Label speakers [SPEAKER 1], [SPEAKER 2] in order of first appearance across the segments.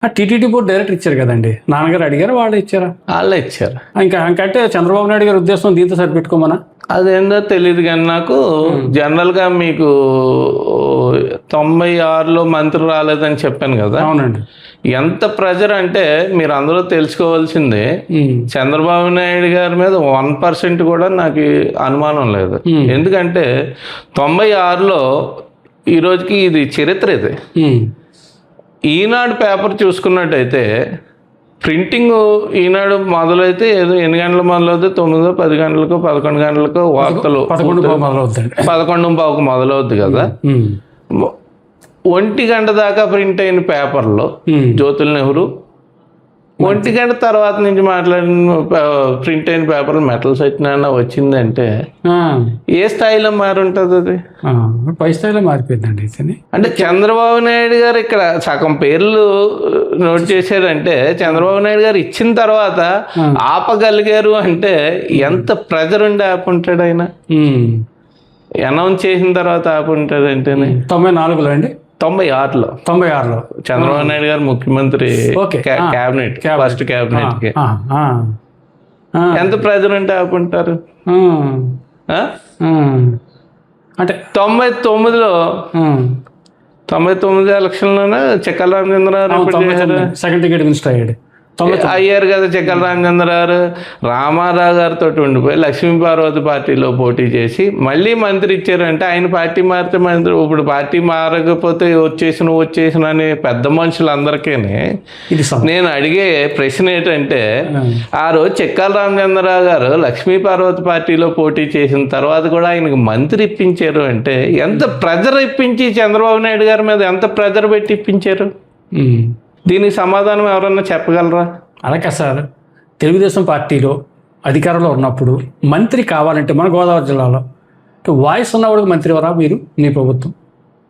[SPEAKER 1] TTD board director ఇచ్చారు కదండి, నాన్నగారు అడిగారు, వాళ్ళు ఇచ్చారా?
[SPEAKER 2] వాళ్ళే ఇచ్చారు.
[SPEAKER 1] ఇంకంటే చంద్రబాబు నాయుడు గారి ఉద్దేశం దీంతో సరిపెట్టుకోమనా?
[SPEAKER 2] అదేందో తెలియదు కానీ నాకు జనరల్గా మీకు 96లో మంత్రి రాలేదని చెప్పాను కదా.
[SPEAKER 1] అవునండి.
[SPEAKER 2] ఎంత ప్రెజర్ అంటే మీరు అందరూ తెలుసుకోవాల్సిందే, చంద్రబాబు నాయుడు గారి మీద 1% కూడా నాకు అనుమానం లేదు. ఎందుకంటే 96లో ఈ రోజుకి ఇది చరిత్ర. ఇది ఈనాడు పేపర్ చూసుకున్నట్టయితే ప్రింటింగ్ ఈనాడు మొదలైతే ఏదో ఎన్ని గంటలు మొదలవుతుంది, 9, 10 గంటలకు 11 గంటలకు వార్తలు 11:15 మొదలవుద్ది కదా. 1 గంట దాకా ప్రింట్ అయిన పేపర్లో జ్యోతుల్ నెహ్రూ, 1 గంట తర్వాత నుంచి మాట్లాడిన ప్రింట్ అయిన పేపర్లు మెటల్ సత్యనారాయణ వచ్చిందంటే ఏ స్థాయిలో మారుంటుంది? అది
[SPEAKER 1] పై స్థాయిలో మారిపోయిందండి.
[SPEAKER 2] అంటే చంద్రబాబు నాయుడు గారు ఇక్కడ సగం పేర్లు నోట్ చేశారంటే చంద్రబాబు నాయుడు గారు ఇచ్చిన తర్వాత ఆపగలిగారు అంటే ఎంత ప్రెజర్ ఉండి ఆపుంటాడు ఆయన. అనౌన్స్ చేసిన తర్వాత ఆపుంటాడు అంటేనే.
[SPEAKER 1] 94లో అండి,
[SPEAKER 2] 96లో చంద్రబాబు నాయుడు గారు ముఖ్యమంత్రి క్యాబినెట్ ఫస్ట్ క్యాబినెట్ కి ఎంత ప్రెజర్ ఉంటే ఆపుంటారు?
[SPEAKER 1] అంటే
[SPEAKER 2] 99 ఎలక్షన్లోనే చెక్కల రామచంద్రరావు
[SPEAKER 1] సెకండ్ టికెట్ మినిస్టర్ అయ్యాడు.
[SPEAKER 2] అయ్యారు కదా చెక్కల రామచంద్రరావు. రామారావు గారితో ఉండిపోయి లక్ష్మీపార్వతి పార్టీలో పోటీ చేసి మళ్ళీ మంత్రి ఇచ్చారంటే ఆయన పార్టీ మారితే మంత్రి. ఇప్పుడు పార్టీ మారకపోతే వచ్చేసిన అనే పెద్ద మనుషులందరికీ నేను అడిగే ప్రశ్న ఏంటంటే, ఆ రోజు చెక్కల రామచంద్రరావు గారు లక్ష్మీపార్వతి పార్టీలో పోటీ చేసిన తర్వాత కూడా ఆయనకు మంత్రి ఇప్పించారు అంటే ఎంత ప్రెజర్ ఇప్పించి చంద్రబాబు నాయుడు గారి మీద ఎంత ప్రెజర్ పెట్టి ఇప్పించారు? దీనికి సమాధానం ఎవరన్నా చెప్పగలరా?
[SPEAKER 1] అలాగే సార్, తెలుగుదేశం పార్టీలో అధికారంలో ఉన్నప్పుడు మంత్రి కావాలంటే మన గోదావరి జిల్లాలో వాయిస్ ఉన్నవాడికి మంత్రి ఎవరా మీరు, నీ ప్రభుత్వం?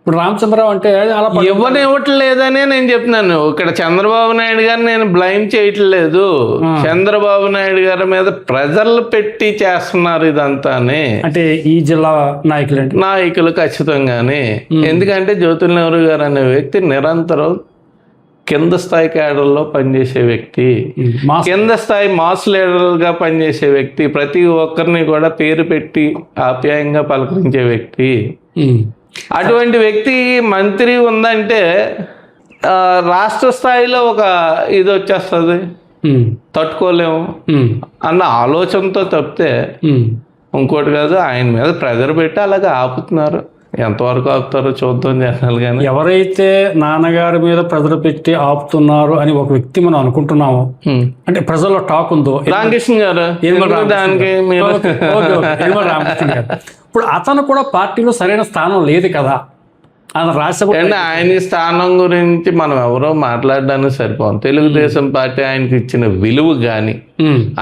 [SPEAKER 1] ఇప్పుడు రామచంద్రరావు అంటే అలా
[SPEAKER 2] ఇవ్వనివ్వట్లేదనే నేను చెప్తున్నాను. ఇక్కడ చంద్రబాబు నాయుడు గారిని నేను బ్లైమ్ చేయట్లేదు, చంద్రబాబు నాయుడు గారి మీద ప్రెజర్లు పెట్టి చేస్తున్నారు ఇదంతానే.
[SPEAKER 1] అంటే ఈ జిల్లా
[SPEAKER 2] నాయకులు ఖచ్చితంగానే. ఎందుకంటే జ్యోతుల్ నెహ్రూ గారు అనే వ్యక్తి నిరంతరం కింద స్థాయి క్యాడర్లో పనిచేసే వ్యక్తి, కింద స్థాయి మాస్ లీడర్గా పనిచేసే వ్యక్తి, ప్రతి ఒక్కరిని కూడా పేరు పెట్టి ఆప్యాయంగా పలకరించే వ్యక్తి. అటువంటి వ్యక్తి మంత్రి ఉందంటే రాష్ట్ర స్థాయిలో ఒక ఇది వచ్చేస్తుంది, తట్టుకోలేము అన్న ఆలోచనతో తప్పితే ఇంకోటి కాదు. ఆయన మీద ప్రెజర్ పెట్టి అలాగే ఆపుతున్నారు. ఎంతవరకు ఆపుతారో చూద్దాం జనాలు. కానీ
[SPEAKER 1] ఎవరైతే నాన్నగారి మీద ప్రజలు పెట్టి ఆపుతున్నారు అని ఒక వ్యక్తి మనం అనుకుంటున్నామో, అంటే ప్రజల్లో టాక్ ఉందో,
[SPEAKER 2] రామకృష్ణ గారు దానికి
[SPEAKER 1] రామకృష్ణ గారు ఇప్పుడు అతను కూడా పార్టీలో సరైన స్థానం లేదు కదా.
[SPEAKER 2] ఆయన స్థానం గురించి మనం ఎవరో మాట్లాడడానికి సరిపోం. తెలుగుదేశం పార్టీ ఆయనకి ఇచ్చిన విలువ కానీ,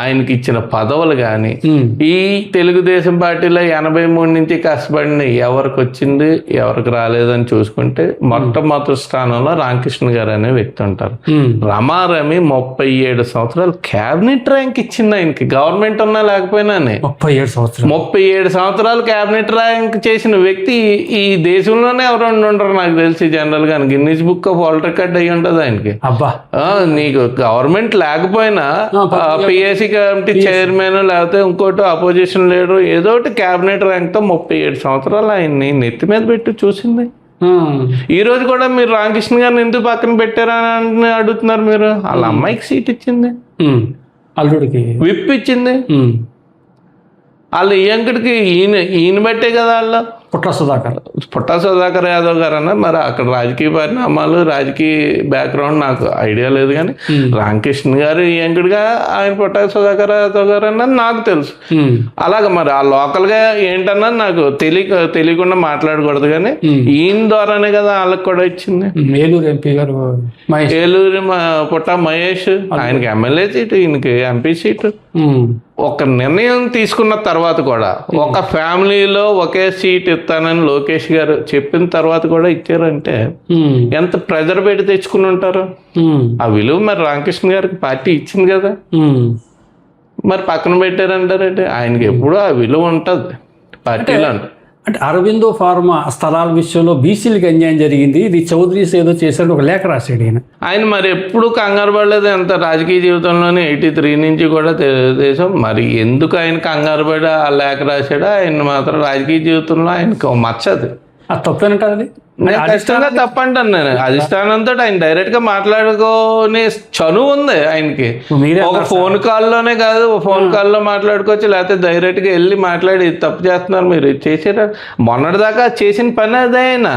[SPEAKER 2] ఆయనకి ఇచ్చిన పదవులు కానీ, ఈ తెలుగుదేశం పార్టీలో 83 నుంచి కష్టపడిన ఎవరికి వచ్చింది ఎవరికి రాలేదని చూసుకుంటే మొట్టమొదటి స్థానంలో రామకృష్ణ గారు అనే వ్యక్తి ఉంటారు. రమారమి 37 సంవత్సరాలు క్యాబినెట్ ర్యాంక్ ఇచ్చింది ఆయనకి, గవర్నమెంట్ ఉన్నా లేకపోయినానే. 37 సంవత్సరాలు క్యాబినెట్ ర్యాంక్ చేసిన వ్యక్తి ఈ దేశంలోనే ఎవరు ఉండరు నాకు తెలిసి. జనరల్ గా Guinness book of world record అయ్యి ఉంటుంది ఆయనకి. నీకు గవర్నమెంట్ లేకపోయినా పిఎస్సి కమిటీ చైర్మన్ లేకపోతే ఇంకోటి అపోజిషన్ లీడర్ ఏదో ఒకటి క్యాబినెట్ ర్యాంక్ తో 37 సంవత్సరాలు ఆయన్ని నెత్తి మీద పెట్టి చూసింది. ఈ రోజు కూడా మీరు రామకృష్ణ గారిని ఎందుకు పక్కన పెట్టారా అని అడుగుతున్నారు మీరు. వాళ్ళ అమ్మాయికి సీట్ ఇచ్చింది,
[SPEAKER 1] అల్లుడికి విప్
[SPEAKER 2] ఇచ్చింది. వాళ్ళు ఈయంకుడికి ఈయన బట్టే కదా వాళ్ళు పుట్టా సుధాకర్ యాదవ్ గారు అన్న. మరి అక్కడ రాజకీయ పరిణామాలు రాజకీయ బ్యాక్గ్రౌండ్ నాకు ఐడియా లేదు, కానీ రామకృష్ణ గారు ఈయంకుడిగా ఆయన పుట్టా సుధాకర్ యాదవ్ గారు అన్నది నాకు తెలుసు. అలాగే మరి ఆ లోకల్గా ఏంటన్నది నాకు తెలియకుండా మాట్లాడకూడదు, కానీ ఈయన ద్వారానే కదా వాళ్ళకి కూడా ఇచ్చింది.
[SPEAKER 1] ఏలూరు ఎంపీ గారు
[SPEAKER 2] ఏలూరు పుట్టా మహేష్, ఆయనకి ఎమ్మెల్యే సీటు, ఈయనకి ఎంపీ సీటు. ఒక నిర్ణయం తీసుకున్న తర్వాత కూడా ఒక ఫ్యామిలీలో ఒకే సీట్ ఇస్తానని లోకేష్ గారు చెప్పిన తర్వాత కూడా ఇచ్చారంటే ఎంత ప్రెజర్ పెట్టి తెచ్చుకుని ఉంటారు. ఆ విలువ మరి రామకృష్ణ గారికి పార్టీ ఇచ్చింది కదా, మరి పక్కన పెట్టారంటారంటే ఆయనకి ఎప్పుడూ ఆ విలువ ఉంటుంది పార్టీలో.
[SPEAKER 1] అంటే అరవిందో ఫార్మా స్థలాల విషయంలో బీసీలకు అన్యాయం జరిగింది, ఇది చౌదరీస్ ఏదో చేశాడు ఒక లేఖ రాశాడు ఈయన.
[SPEAKER 2] ఆయన మరి ఎప్పుడు కంగారు పడలేదు ఎంత రాజకీయ జీవితంలోనే 83 నుంచి కూడా తెలుగుదేశం. మరి ఎందుకు ఆయన కంగారు పడి ఆ లేఖ రాశాడో ఆయన మాత్రం రాజకీయ జీవితంలో ఆయనకు మచ్చదు.
[SPEAKER 1] అది తప్పేనంటారు అది?
[SPEAKER 2] నేను ఖచ్చితంగా తప్పంటాను. నేను అధిష్టానంతో ఆయన డైరెక్ట్ గా మాట్లాడుకోనే చనువు ఉంది ఆయనకి.
[SPEAKER 1] మీరే
[SPEAKER 2] ఒక ఫోన్ కాల్లోనే కాదు, ఫోన్ కాల్లో మాట్లాడుకోవచ్చు, లేకపోతే డైరెక్ట్ గా వెళ్ళి మాట్లాడి "ఇది తప్పు చేస్తున్నారు మీరు, ఇది చేసారా". మొన్నటిదాకా చేసిన పని అదే ఆయన.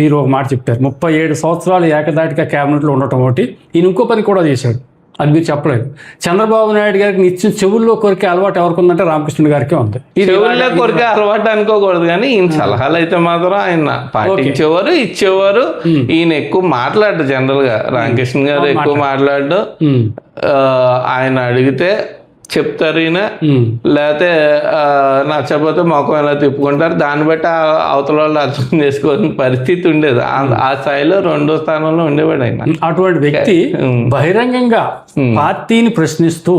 [SPEAKER 1] మీరు ఒక మాట చెప్పారు, 37 సంవత్సరాలు ఏకదాటిగా క్యాబినెట్లో ఉండటం ఒకటి, ఈయన ఇంకో పని కూడా చేశాడు, అది మీరు చెప్పలేదు. చంద్రబాబు నాయుడు గారికి నిత్యం చెవుల్లో కొరికే అలవాటు ఎవరికి ఉందంటే రామకృష్ణుడి గారికి ఉంది.
[SPEAKER 2] చెవుల్లో కొరికే అలవాటు అనుకోకూడదు, కానీ ఈయన సలహాలు అయితే మాత్రం ఆయన పాటించేవారు, ఇచ్చేవారు. ఈయన ఎక్కువ మాట్లాడు, జనరల్ గా రామకృష్ణ గారు ఎక్కువ మాట్లాడు. ఆయన అడిగితే చెప్తారు ఈయన, లేకపోతే నచ్చకపోతే మొఖం ఎలా తిప్పుకుంటారు, దాన్ని బట్టి అవతల వాళ్ళు అర్థం చేసుకోవాల్సిన పరిస్థితి ఉండేది. ఆ స్థాయిలో 2వ స్థానంలో ఉండేవాడు ఆయన.
[SPEAKER 1] అటువంటి వ్యక్తి బహిరంగంగా పార్టీని ప్రశ్నిస్తూ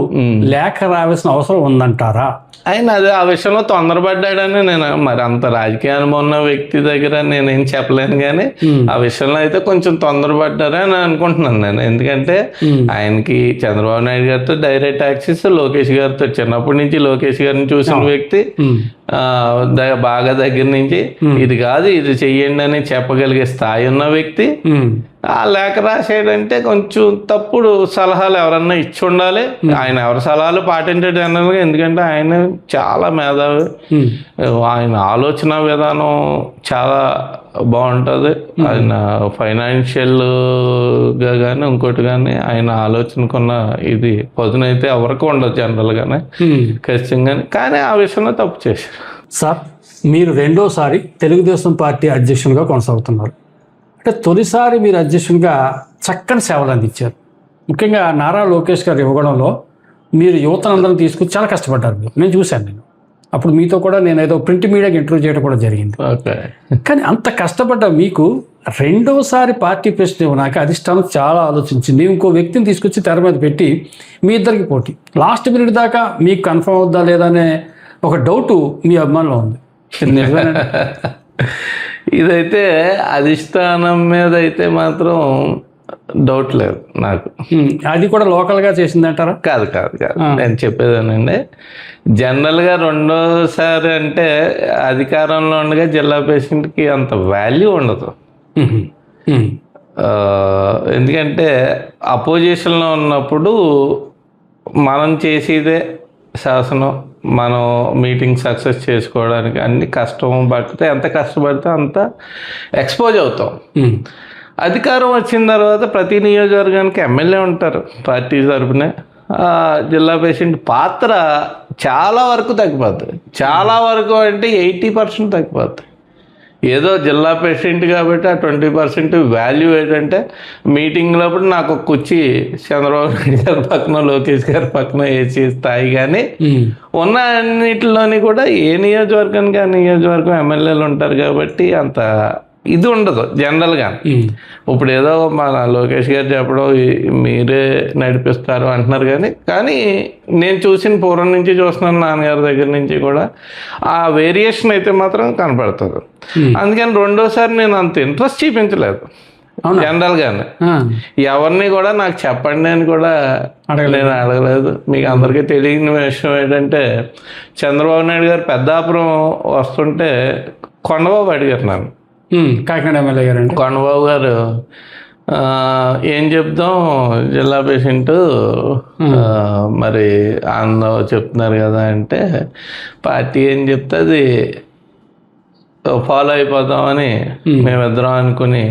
[SPEAKER 1] లేఖ రావాల్సిన అవసరం ఉందంటారా?
[SPEAKER 2] ఆయన అదే ఆ విషయంలో తొందరపడ్డాడని నేను, మరి అంత రాజకీయ అనుభవం ఉన్న వ్యక్తి దగ్గర నేనేం చెప్పలేను, కానీ ఆ విషయంలో అయితే కొంచెం తొందరపడ్డారని అనుకుంటున్నాను నేను. ఎందుకంటే ఆయనకి చంద్రబాబు నాయుడు గారితో డైరెక్ట్ యాక్సెస్, లోకేష్ గారితో చిన్నప్పటి నుంచి లోకేష్ గారిని చూసిన వ్యక్తి, బాగా దగ్గర నుంచి ఇది కాదు ఇది చెయ్యండి అని చెప్పగలిగే స్థాయి ఉన్న వ్యక్తి ఆ లేఖ రాసేయడంటే కొంచెం తప్పుడు సలహాలు ఎవరన్నా ఇచ్చి ఉండాలి. ఆయన ఎవరి సలహాలు పాటించాడు జనరల్గా, ఎందుకంటే ఆయన చాలా మేధావి, ఆయన ఆలోచన విధానం చాలా బాగుంటుంది. ఆయన ఫైనాన్షియల్గా కానీ ఇంకోటి కానీ ఆయన ఆలోచనకున్న ఇది పదునైతే ఎవరికి ఉండదు జనరల్గానే, ఖచ్చితంగా. కానీ ఆ విషయంలో తప్పు చేశారు.
[SPEAKER 1] సార్, మీరు రెండోసారి తెలుగుదేశం పార్టీ అధ్యక్షునిగా కొనసాగుతున్నారు. అంటే తొలిసారి మీరు అధ్యక్షునిగా చక్కని సేవలు అందించారు. ముఖ్యంగా నారా లోకేష్ గారు ఇవ్వడంలో మీరు యువతనందరం తీసుకుని చాలా కష్టపడ్డారు. నేను చూశాను, నేను అప్పుడు మీతో కూడా నేను ఏదో ప్రింట్ మీడియాకి ఇంటర్వ్యూ చేయడం కూడా జరిగింది. కానీ అంత కష్టపడ్డ మీకు రెండోసారి పార్టీ ప్రెసిడెంట్ ఇవ్వడానికి అధిష్టానం చాలా ఆలోచించింది. ఇంకో వ్యక్తిని తీసుకొచ్చి తెర మీద పెట్టి మీ ఇద్దరికి పోటీ, లాస్ట్ మినిట్ దాకా మీకు కన్ఫర్మ్ అవుద్దా లేదా అనే ఒక డౌటు మీ అభిమానంలో ఉంది.
[SPEAKER 2] ఇదైతే అధిష్టానం మీద అయితే మాత్రం డౌట్ లేదు నాకు.
[SPEAKER 1] అది కూడా లోకల్గా చేసిందంటారా?
[SPEAKER 2] కాదు కాదు కాదు, నేను చెప్పేదానండి. జనరల్గా రెండోసారి అంటే అధికారంలో ఉండగా జిల్లా ప్రెసిడెంట్కి అంత వాల్యూ ఉండదు. ఎందుకంటే అపోజిషన్లో ఉన్నప్పుడు మనం చేసేదే శాసనం, మనం మీటింగ్ సక్సెస్ చేసుకోవడానికి అన్ని కష్టం పడితే ఎంత కష్టపడితే అంత ఎక్స్పోజ్ అవుతాం. అధికారం వచ్చిన తర్వాత ప్రతి నియోజకవర్గానికి ఎమ్మెల్యే ఉంటారు పార్టీ తరపునే. జిల్లా ప్రెసిడెంట్ పాత్ర చాలా వరకు తగ్గిపోతుంది. చాలా వరకు అంటే 80% తగ్గిపోతుంది. ఏదో జిల్లా ప్రెసిడెంట్ కాబట్టి ఆ 20% వాల్యూ ఏంటంటే మీటింగ్లో నాకు ఒక కుర్చీ చంద్రబాబు నాయుడు గారి పక్కన, లోకేష్ గారి పక్కన వేసే స్థాయి. కానీ ఉన్న అన్నిటిలోని కూడా ఏ నియోజకవర్గానికి ఆ నియోజకవర్గం ఎమ్మెల్యేలు ఉంటారు కాబట్టి అంత ఇది ఉండదు జనరల్గా. ఇప్పుడు ఏదో మన లోకేష్ గారు చెప్పడం మీరే నడిపిస్తారు అంటున్నారు, కానీ నేను చూసిన పూర్వం నుంచి చూస్తున్నాను, నాన్నగారి దగ్గర నుంచి కూడా ఆ వేరియేషన్ అయితే మాత్రం కనపడుతుంది. అందుకని రెండోసారి నేను అంత ఇంట్రెస్ట్ చూపించలేదు జనరల్గానే. ఎవరిని కూడా నాకు చెప్పండి అని కూడా నేను అడగలేదు. మీకు అందరికీ తెలియని విషయం ఏంటంటే చంద్రబాబు నాయుడు గారు పెద్దాపురం వస్తుంటే కొండబాబు అడిగారు నన్ను,
[SPEAKER 1] కాకినాడ ఎమ్మెల్యే గారు.
[SPEAKER 2] కొండబాబు గారు ఏం చెప్తాం జిల్లా ప్రెసిడెంట్ మరి అందరూ చెప్తున్నారు కదా అంటే, పార్టీ ఏం చెప్తే అది ఫాలో అయిపోతామని మేమిద్దరం అనుకుని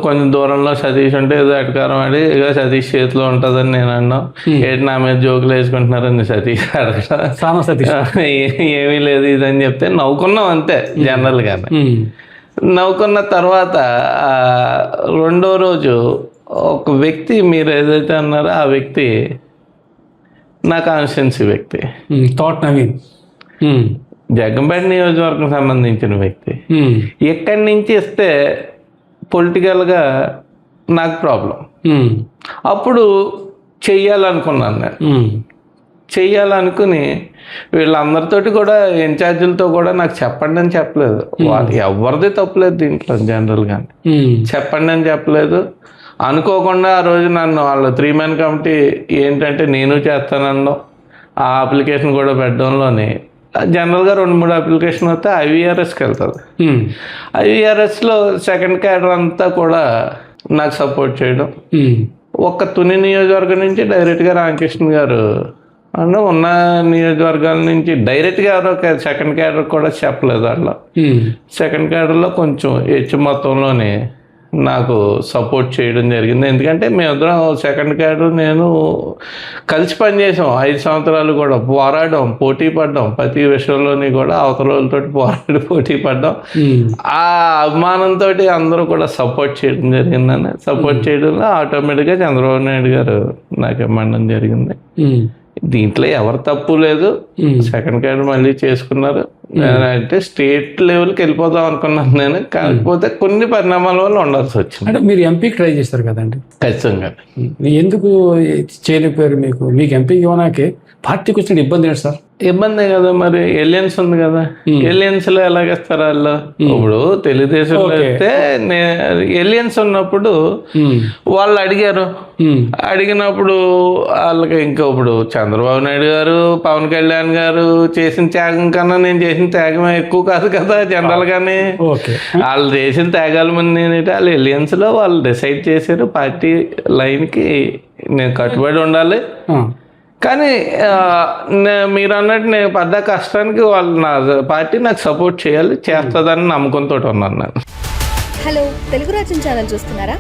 [SPEAKER 2] కొంచెం దూరంలో సతీష్ ఉంటే ఏదో అటకారం ఆడి ఇక సతీష్ చేతిలో ఉంటుందని నేను అన్నాం. ఏంటి నా మీద జోకులు వేసుకుంటున్నారని సతీష్ అడగడం, ఏమీ లేదు ఇదని చెప్తే నవ్వుకున్నాం అంతే జనరల్గానే. నవ్వుకున్న తర్వాత రెండో రోజు ఒక వ్యక్తి, మీరు ఏదైతే అన్నారో ఆ వ్యక్తి నా కాన్స్టిట్యున్సీ వ్యక్తి,
[SPEAKER 1] తోట నవీన్,
[SPEAKER 2] జగ్గంపేట నియోజకవర్గం సంబంధించిన వ్యక్తి. ఎక్కడి నుంచి ఇస్తే పొలిటికల్గా నాకు ప్రాబ్లం, అప్పుడు చెయ్యాలనుకున్నాను నేను. చెయ్యాలనుకుని వీళ్ళందరితోటి కూడా ఇన్ఛార్జీలతో కూడా నాకు చెప్పండి అని చెప్పలేదు. వాళ్ళు ఎవరిది తప్పలేదు దీంట్లో జనరల్గా, చెప్పండి అని చెప్పలేదు. అనుకోకుండా ఆ రోజు నన్ను వాళ్ళు 3-man కమిటీ ఏంటంటే నేను చేస్తానడం, ఆ అప్లికేషన్ కూడా పెట్టడంలోని జనరల్గా 2-3 అప్లికేషన్ వస్తే IVRSకి వెళ్తుంది. IVRSలో సెకండ్ క్యాడర్ అంతా కూడా నాకు సపోర్ట్ చేయడం. ఒక్క తుని నియోజకవర్గం నుంచి డైరెక్ట్గా రామకృష్ణ గారు అంటే ఉన్న నియోజకవర్గాల నుంచి డైరెక్ట్గా ఎవరో సెకండ్ క్యాడర్ కూడా చెప్పలేదు. దాంట్లో సెకండ్ క్యాడర్లో కొంచెం హెచ్చు మొత్తంలోనే నాకు సపోర్ట్ చేయడం జరిగింది. ఎందుకంటే మేమిద్దరం సెకండ్ క్యాడర్ నేను కలిసి పనిచేసాం 5 సంవత్సరాలు కూడా, పోరాడాం, పోటీ పడ్డాం, ప్రతి విషయంలోని కూడా అవతల వాళ్ళతో పోటీ పడ్డాం. ఆ అభిమానంతో అందరూ కూడా సపోర్ట్ చేయడం జరిగిందని, సపోర్ట్ చేయడంలో ఆటోమేటిక్గా చంద్రబాబు నాయుడు గారు నాకు ఇవ్వడం జరిగింది. దీంట్లో ఎవరు తప్పు లేదు. సెకండ్ క్యాడర్ మళ్ళీ చేసుకున్నారు. అంటే స్టేట్ లెవెల్కి వెళ్ళిపోదాం అనుకున్నాను నేను, కాకపోతే కొన్ని పరిణామాల వల్ల ఉండాల్సి వచ్చింది.
[SPEAKER 1] అంటే మీరు ఎంపీకి ట్రై చేస్తారు కదండి?
[SPEAKER 2] ఖచ్చితంగా.
[SPEAKER 1] ఎందుకు చేయలేకపోయారు? మీకు ఎంపీకి ఇవ్వడానికి పార్టీకి వచ్చిన ఇబ్బంది ఏంటి సార్?
[SPEAKER 2] ఇబ్బందే కదా మరి, ఎలియన్స్ ఉంది కదా, ఎలియన్స్ లో ఎలాగేస్తారు వాళ్ళు? ఇప్పుడు తెలుగుదేశంలో అయితే ఎలియన్స్ ఉన్నప్పుడు వాళ్ళు అడిగారు, అడిగినప్పుడు వాళ్ళకి ఇంకా ఇప్పుడు చంద్రబాబు నాయుడు గారు, పవన్ కళ్యాణ్ గారు చేసిన త్యాగం కన్నా నేను చేసిన త్యాగం ఎక్కువ కాదు కదా జనరల్ గానే. వాళ్ళు చేసిన త్యాగాల మంది ఏంటంటే వాళ్ళు ఎలియన్స్ లో వాళ్ళు డిసైడ్ చేశారు పార్టీ లైన్ కి నేను కట్టుబడి ఉండాలి. కానీ మీరు అన్నట్టు నేను పడ్డ కష్టానికి వాళ్ళు నా పార్టీ నాకు సపోర్ట్ చేయాలి, చేస్తుందని నమ్మకంతో ఉన్నాను నేను.
[SPEAKER 3] హలో, తెలుగు రాజ్యం ఛానల్ చూస్తున్నారా?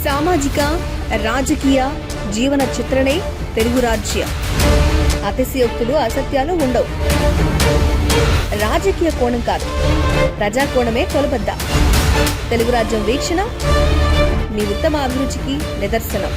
[SPEAKER 3] సామాజిక రాజకీయ జీవన చిత్రణే తెలుగు రాజ్యం. అతిశయోక్తులు అసత్యాలు ఉండవు. రాజకీయ కోణం కాదు, ప్రజా కోణమే కొలబద్ద. తెలుగు రాజ్యం వీక్షణ మీ ఉత్తమ అభిరుచికి నిదర్శనం.